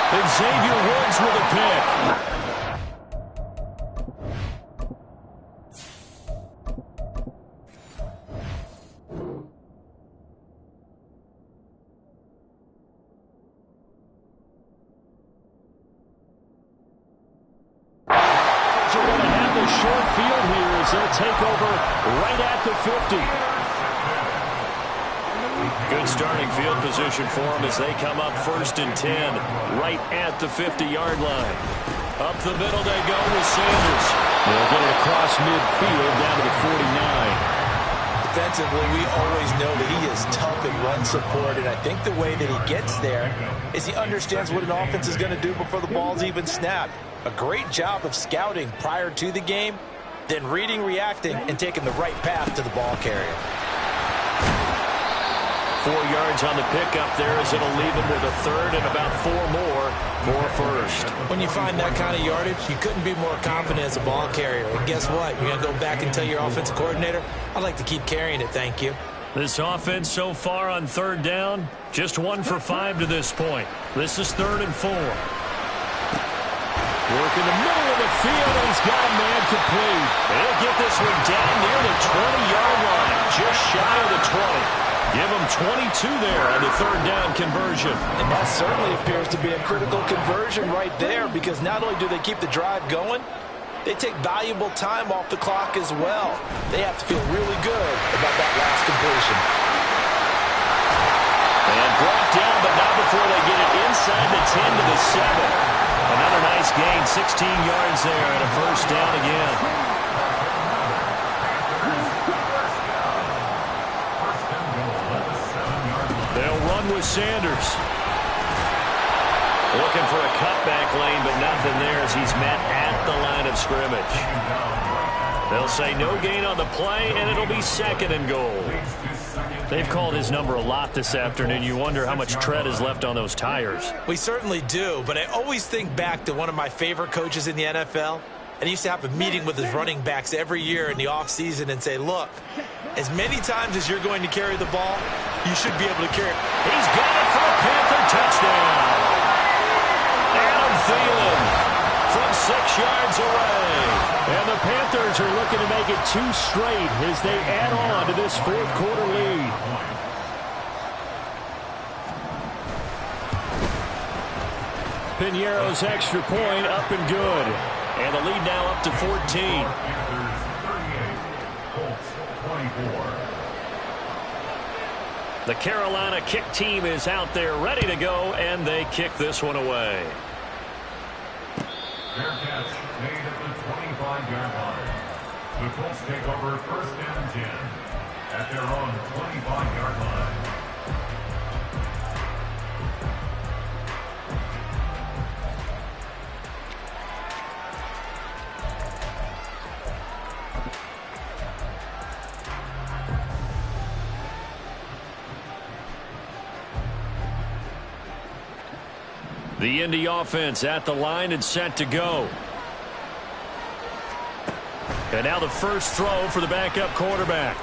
S1: Xavier Woods with a pick. Short field here as they'll take over right at the 50. Good starting field position for them as they come up 1st and 10 right at the 50-yard line. Up the middle they go with Sanders. They'll get it across midfield down to the 49.
S3: Defensively, we always know that he is tough in run support, and I think the way that he gets there is he understands what an offense is going to do before the ball's even snapped. A great job of scouting prior to the game, then reading, reacting, and taking the right path to the ball carrier.
S1: 4 yards on the pickup there as it'll leave him with a 3rd and about 4 more for a 1st.
S3: When you find that kind of yardage, you couldn't be more confident as a ball carrier. And guess what? You're going to go back and tell your offensive coordinator, I'd like to keep carrying it, thank you.
S1: This offense so far on 3rd down, just 1 for 5 to this point. This is 3rd and 4. Work in the middle of the field, and he's got a man complete. He'll get this one down near the 20-yard line, just shy of the 20. Give him 22 there on the 3rd down conversion.
S3: And that certainly appears to be a critical conversion right there, because not only do they keep the drive going, they take valuable time off the clock as well. They have to feel really good about that last completion.
S1: And brought down, but not before they get it inside the 10 to the 7. Another nice gain, 16 yards there, and a 1st down again. They'll run with Sanders. Looking for a cutback lane, but nothing there as he's met at the line of scrimmage. They'll say no gain on the play, and it'll be 2nd and goal. They've called his number a lot this afternoon. You wonder how much tread is left on those tires.
S3: We certainly do, but I always think back to one of my favorite coaches in the NFL. And he used to have a meeting with his running backs every year in the offseason and say, look, as many times as you're going to carry the ball, you should be able to carry it.
S1: He's got it for a Panther touchdown. Adam Thielen from 6 yards away. And the Panthers are looking to make it 2 straight as they add on to this 4th quarter lead. Piñeiro's extra point up and good. And the lead now up to 14. The Carolina kick team is out there ready to go, and they kick this one away.
S5: Fair catch made at the 25-yard line. The Colts take over 1st and 10 at their own 25-yard line.
S1: The Indy offense at the line and set to go. And now the first throw for the backup quarterback.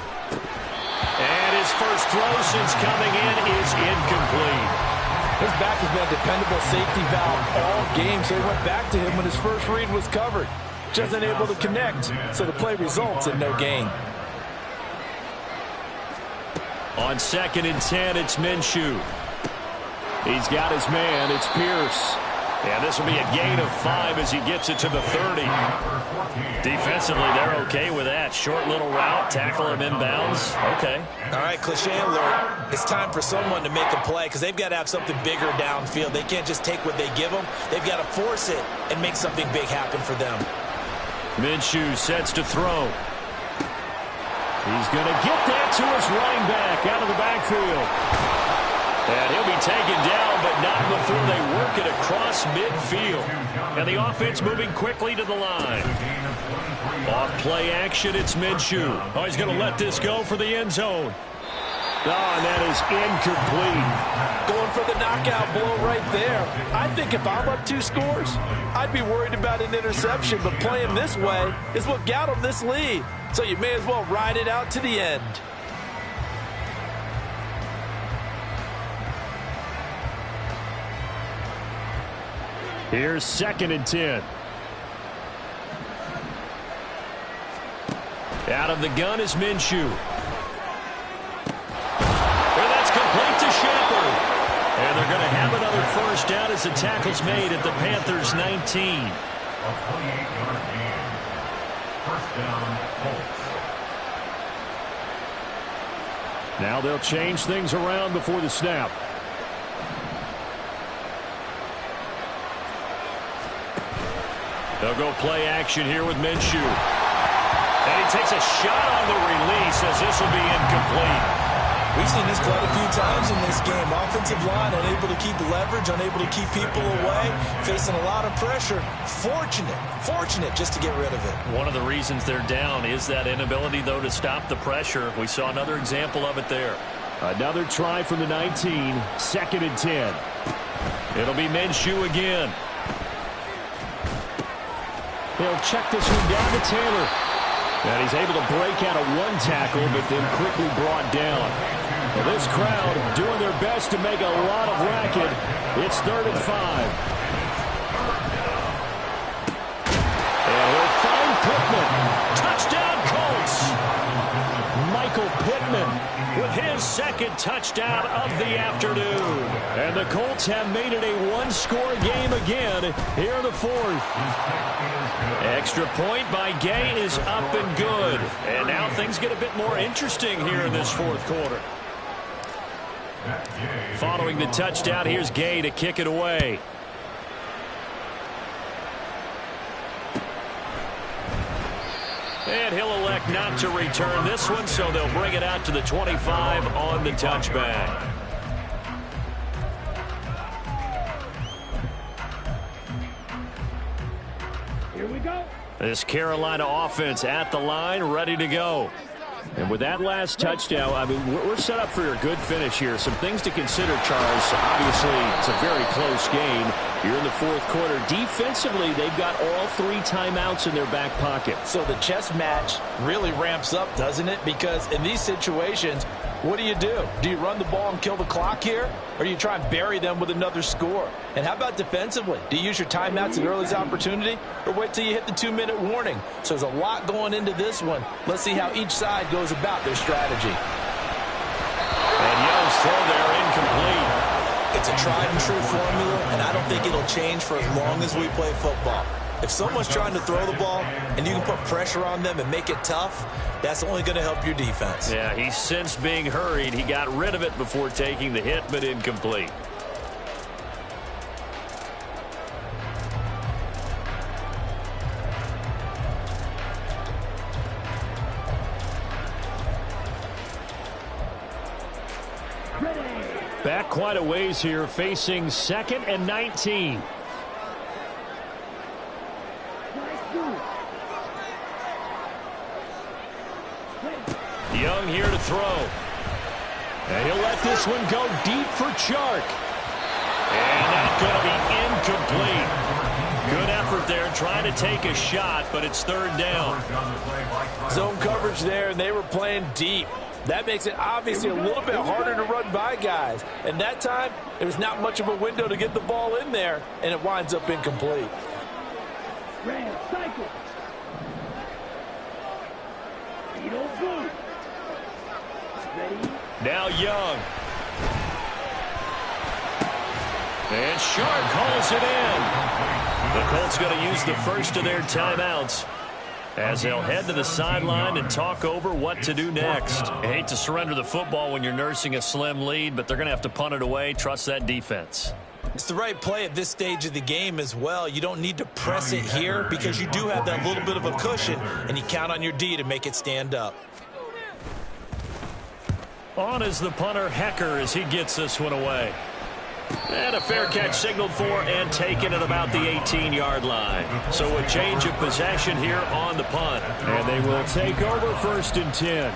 S1: And his first throw since coming in is incomplete.
S4: His back has been a dependable safety valve all game, so he went back to him when his first read was covered. just unable to connect, so the play results in no gain.
S1: On 2nd and 10, it's Minshew. He's got his man. It's Pierce. And this will be a gain of 5 as he gets it to the 30. Defensively, they're okay with that. Short little route, tackle him inbounds. Okay.
S3: All right, cliche alert. It's time for someone to make a play because they've got to have something bigger downfield. They can't just take what they give them. They've got to force it and make something big happen for them.
S1: Minshew sets to throw. He's going to get that to his running back out of the backfield. And he'll be taken down, but not before they work it across midfield. And the offense moving quickly to the line. Off play action, it's Minshew. Oh, he's going to let this go for the end zone. Oh, and that is incomplete.
S4: Going for the knockout blow right there. I think if I'm up 2 scores, I'd be worried about an interception, but playing this way is what got him this lead. So you may as well ride it out to the end.
S1: Here's 2nd and 10. Out of the gun is Minshew. And that's complete to Shepard. And they're going to have another first down as the tackle's made at the Panthers' 19.
S5: A 28-yard gain. First down, Colts.
S1: Now they'll change things around before the snap. They'll go play action here with Minshew. And he takes a shot on the release as this will be incomplete.
S3: We've seen this quite a few times in this game. Offensive line unable to keep leverage, unable to keep people away, facing a lot of pressure. Fortunate just to get rid of it.
S1: One of the reasons they're down is that inability, though, to stop the pressure. We saw another example of it there. Another try from the 19, 2nd and 10. It'll be Minshew again. He'll check this one down to Taylor. And he's able to break out of 1 tackle, but then quickly brought down. Well, this crowd doing their best to make a lot of racket. It's 3rd and 5. And he'll find Pittman. Touchdown, Colts. Michael Pittman with his 2nd touchdown of the afternoon. And the Colts have made it a 1-score game again here in the 4th. Extra point by Gay is up and good. And now things get a bit more interesting here in this 4th quarter. Following the touchdown, here's Gay to kick it away. And he'll elect not to return this one, so they'll bring it out to the 25 on the touchback.
S2: Here we go.
S1: This Carolina offense at the line, ready to go. And with that last touchdown, I mean, we're set up for a good finish here. Some things to consider, Charles. Obviously, it's a very close game. You're in the 4th quarter. Defensively, they've got all 3 timeouts in their back pocket.
S4: So the chess match really ramps up, doesn't it? Because in these situations, what do? Do you run the ball and kill the clock here? Or do you try and bury them with another score? And how about defensively? Do you use your timeouts at earliest opportunity? Or wait till you hit the 2-minute warning? So there's a lot going into this one. Let's see how each side goes about their strategy.
S1: And Young's throw there incomplete.
S3: It's a tried and true formula, and I don't think it'll change for as long as we play football. If someone's trying to throw the ball and you can put pressure on them and make it tough, that's only going to help your defense.
S1: Yeah, he sensed being hurried. He got rid of it before taking the hit, but incomplete. Back quite a ways here, facing 2nd and 19. Young here to throw. And he'll let this one go deep for Chark. And that's going to be incomplete. Good effort there trying to take a shot, but it's 3rd down.
S4: Zone coverage there, and they were playing deep. That makes it obviously a little bit harder to run by guys. And that time, there's not much of a window to get the ball in there, and it winds up incomplete.
S2: Ram, cycle.
S1: Now Young. And Sharp calls it in. The Colts going to use the first of their timeouts as they'll head to the sideline and talk over what to do next. I hate to surrender the football when you're nursing a slim lead, but they're going to have to punt it away. Trust that defense.
S3: It's the right play at this stage of the game as well. You don't need to press it here because you do have that little bit of a cushion, and you count on your D to make it stand up.
S1: On is the punter, Hecker, as he gets this one away. And a fair catch signaled for and taken at about the 18-yard line. So a change of possession here on the punt. And they will take over 1st and 10.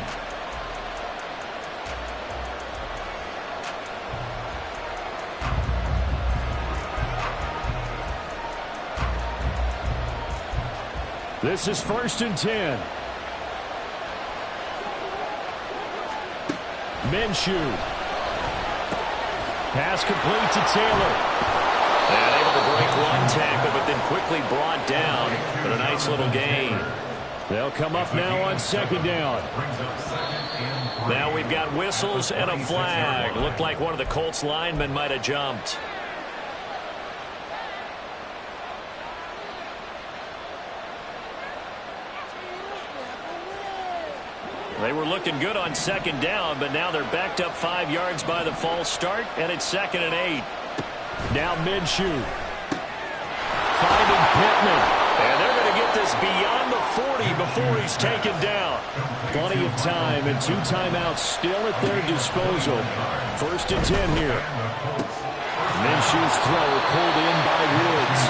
S1: This is 1st and 10. Minshew. Pass complete to Taylor. And able to break one tackle, but then quickly brought down for a nice little gain. They'll come up now on 2nd down. Now we've got whistles and a flag. Looked like one of the Colts linemen might have jumped. They were looking good on 2nd down, but now they're backed up 5 yards by the false start, and it's 2nd and 8. Now Minshew. Finding Pittman. And they're going to get this beyond the 40 before he's taken down. Plenty of time and 2 timeouts still at their disposal. 1st and 10 here. Minshew's throw pulled in by Woods.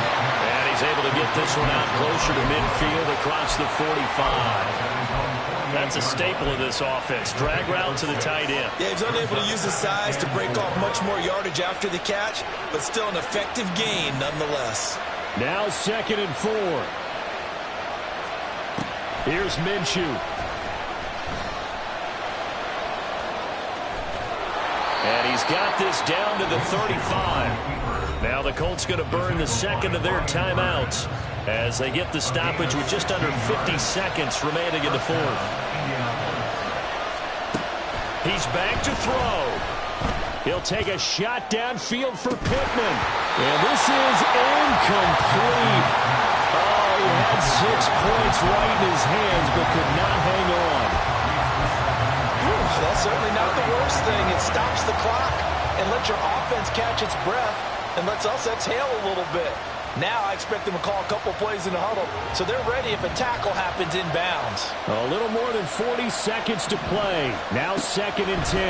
S1: And he's able to get this one out closer to midfield across the 45. That's a staple of this offense. Drag route to the tight end.
S3: Yeah, he's unable to use his size to break off much more yardage after the catch, but still an effective gain nonetheless.
S1: Now 2nd and 4. Here's Minshew. And he's got this down to the 35. Now the Colts going to burn the 2nd of their timeouts as they get the stoppage with just under 50 seconds remaining in the 4th. He's back to throw. He'll take a shot downfield for Pittman. And this is incomplete. Oh, he had 6 points right in his hands but could not hang on.
S4: That's certainly not the worst thing. It stops the clock and lets your offense catch its breath and lets us exhale a little bit. Now I expect them to call a couple plays in the huddle, so they're ready if a tackle happens inbounds.
S1: A little more than 40 seconds to play. Now 2nd and 10.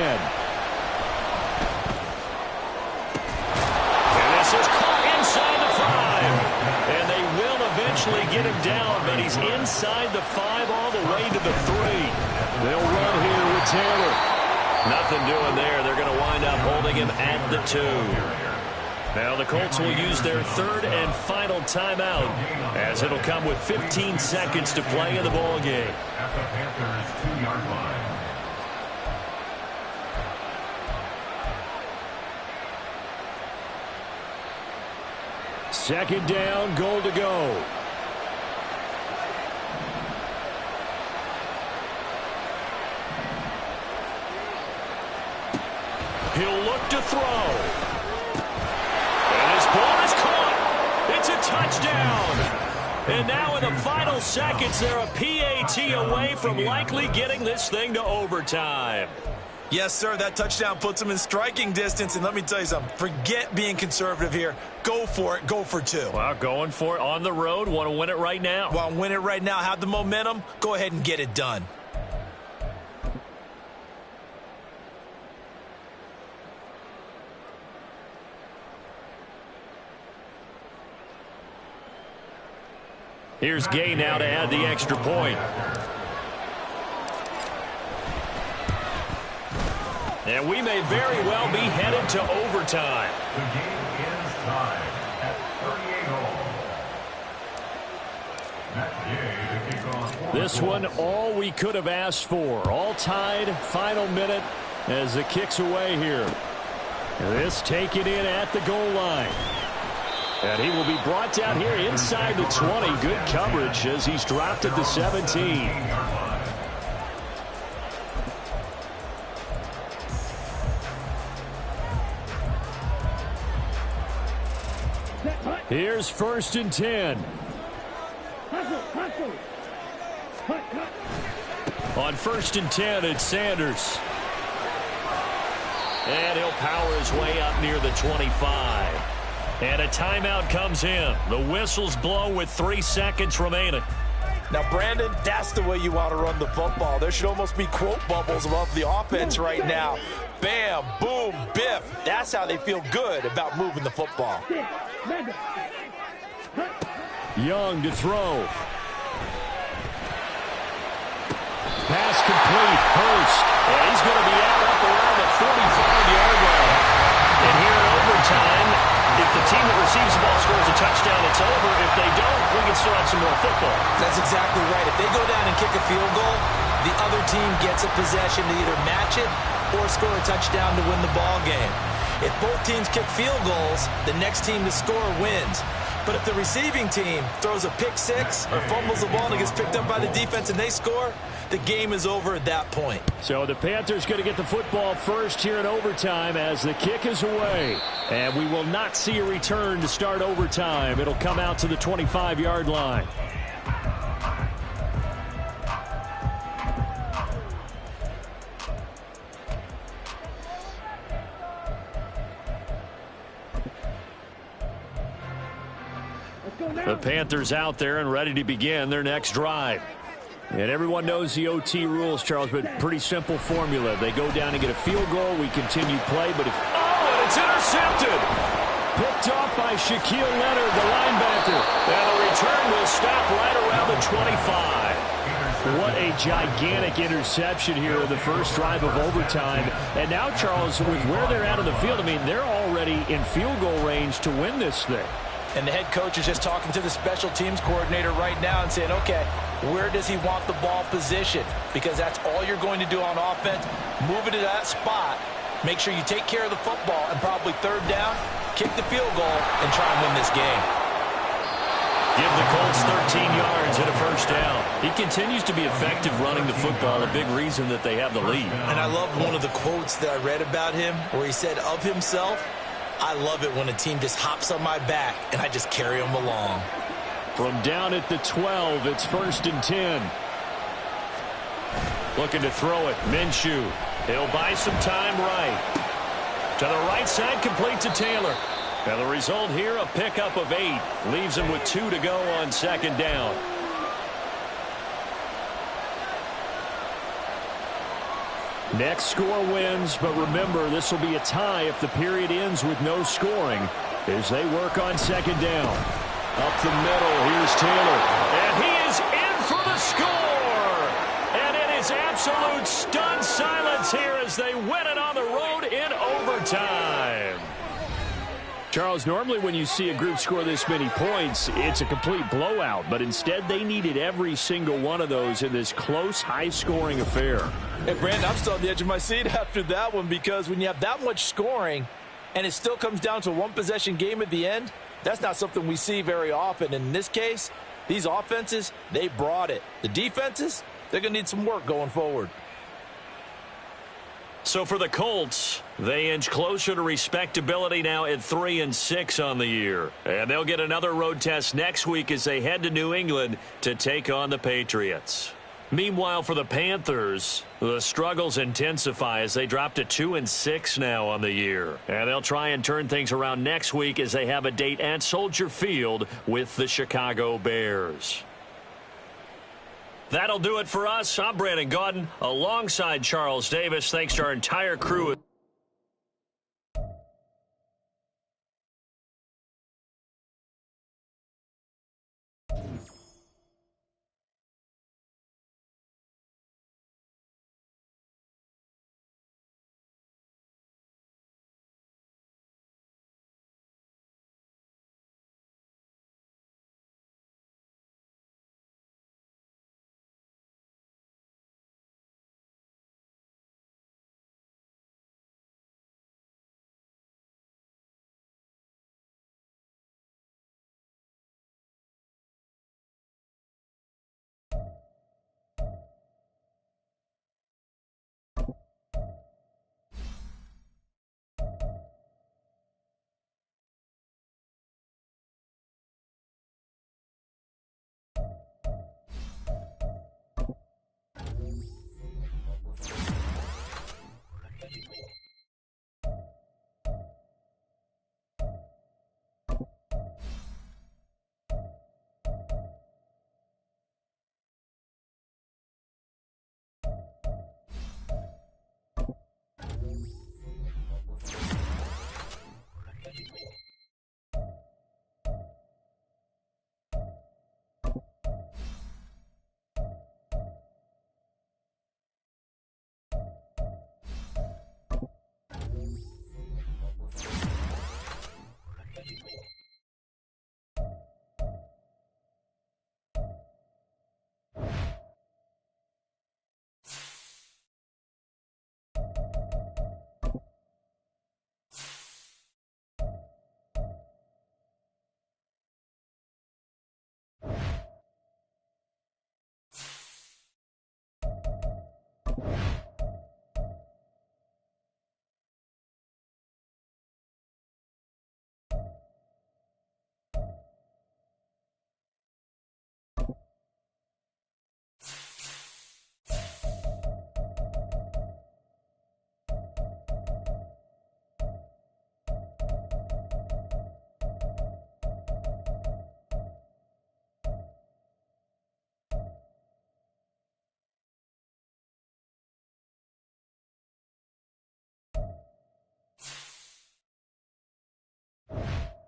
S1: And this is caught inside the 5. And they will eventually get him down, but he's inside the 5 all the way to the 3. They'll run here with Taylor. Nothing doing there. They're going to wind up holding him at the 2. Now the Colts will use their 3rd and final timeout as it'll come with 15 seconds to play in the ball game.
S5: At the Panthers' 2-yard line.
S1: Second down, goal to go. He'll look to throw. Ball is caught. It's a touchdown. And now in the final seconds, they're a PAT away from likely getting this thing to overtime.
S3: Yes, sir, that touchdown puts them in striking distance. And let me tell you something, forget being conservative here. Go for it. Go for 2.
S1: Well, going for it on the road. Want to win it right now.
S3: Want to win it right now. Have the momentum. Go ahead and get it done.
S1: Here's Gay now to add the extra point. And we may very well be headed to overtime.
S5: The game is tied at 38 all. Matt Gay to kick off.
S1: This one, all we could have asked for. All tied, final minute as it kicks away here. This taken in at the goal line. And he will be brought down here inside the 20. Good coverage as he's dropped at the 17. Here's 1st and 10. On 1st and 10, it's Sanders. And he'll power his way up near the 25. And a timeout comes in. The whistles blow with 3 seconds remaining.
S4: Now, Brandon, that's the way you want to run the football. There should almost be quote bubbles above the offense right now. Bam, boom, biff. That's how they feel good about moving the football.
S1: Young to throw. Pass complete. Hurst. And he's going to be out up around the 45-yard line. And here in overtime, if the team that receives the ball scores a touchdown, it's over. If they don't, we can still have some more football.
S3: That's exactly right. If they go down and kick a field goal, the other team gets a possession to either match it or score a touchdown to win the ball game. If both teams kick field goals, the next team to score wins. But if the receiving team throws a pick six or fumbles the ball and it gets picked up by the defense and they score, the game is over at that point.
S1: So the Panthers going to get the football first here in overtime as the kick is away. And we will not see a return to start overtime. It'll come out to the 25-yard line. The Panthers out there and ready to begin their next drive. And everyone knows the OT rules, Charles, but pretty simple formula. They go down and get a field goal. We continue play, but if... Oh, and it's intercepted! Picked off by Shaquille Leonard, the linebacker. And the return will stop right around the 25. What a gigantic interception here in the first drive of overtime. And now, Charles, with where they're at on the field, I mean, they're already in field goal range to win this thing.
S4: And the head coach is just talking to the special teams coordinator right now and saying, okay, where does he want the ball positioned? Because that's all you're going to do on offense. Move it to that spot. Make sure you take care of the football and probably third down, kick the field goal, and try and win this game.
S1: Give the Colts 13 yards and a first down. He continues to be effective running the football, a big reason that they have the lead.
S3: And I love one of the quotes that I read about him where he said of himself, I love it when a team just hops on my back and I just carry them along.
S1: From down at the 12, it's 1st and 10. Looking to throw it. Minshew. He'll buy some time right. To the right side, complete to Taylor. And the result here, a pickup of 8. Leaves him with 2 to go on 2nd down. Next score wins, but remember, this will be a tie if the period ends with no scoring as they work on 2nd down. Up the middle, here's Taylor. And he is in for the score! And it is absolute stunned silence here as they win it on the road in overtime. Charles, normally when you see a group score this many points, it's a complete blowout. But instead, they needed every single one of those in this close, high-scoring affair.
S4: Hey, Brandon, I'm still on the edge of my seat after that one because when you have that much scoring and it still comes down to a one-possession game at the end, that's not something we see very often. In this case, these offenses, they brought it. The defenses, they're going to need some work going forward.
S1: So for the Colts, they inch closer to respectability now at 3-6 on the year. And they'll get another road test next week as they head to New England to take on the Patriots. Meanwhile, for the Panthers, the struggles intensify as they drop to 2-6 now on the year. And they'll try and turn things around next week as they have a date at Soldier Field with the Chicago Bears. That'll do it for us. I'm Brandon Gaudin alongside Charles Davis. Thanks to our entire crew.
S5: line.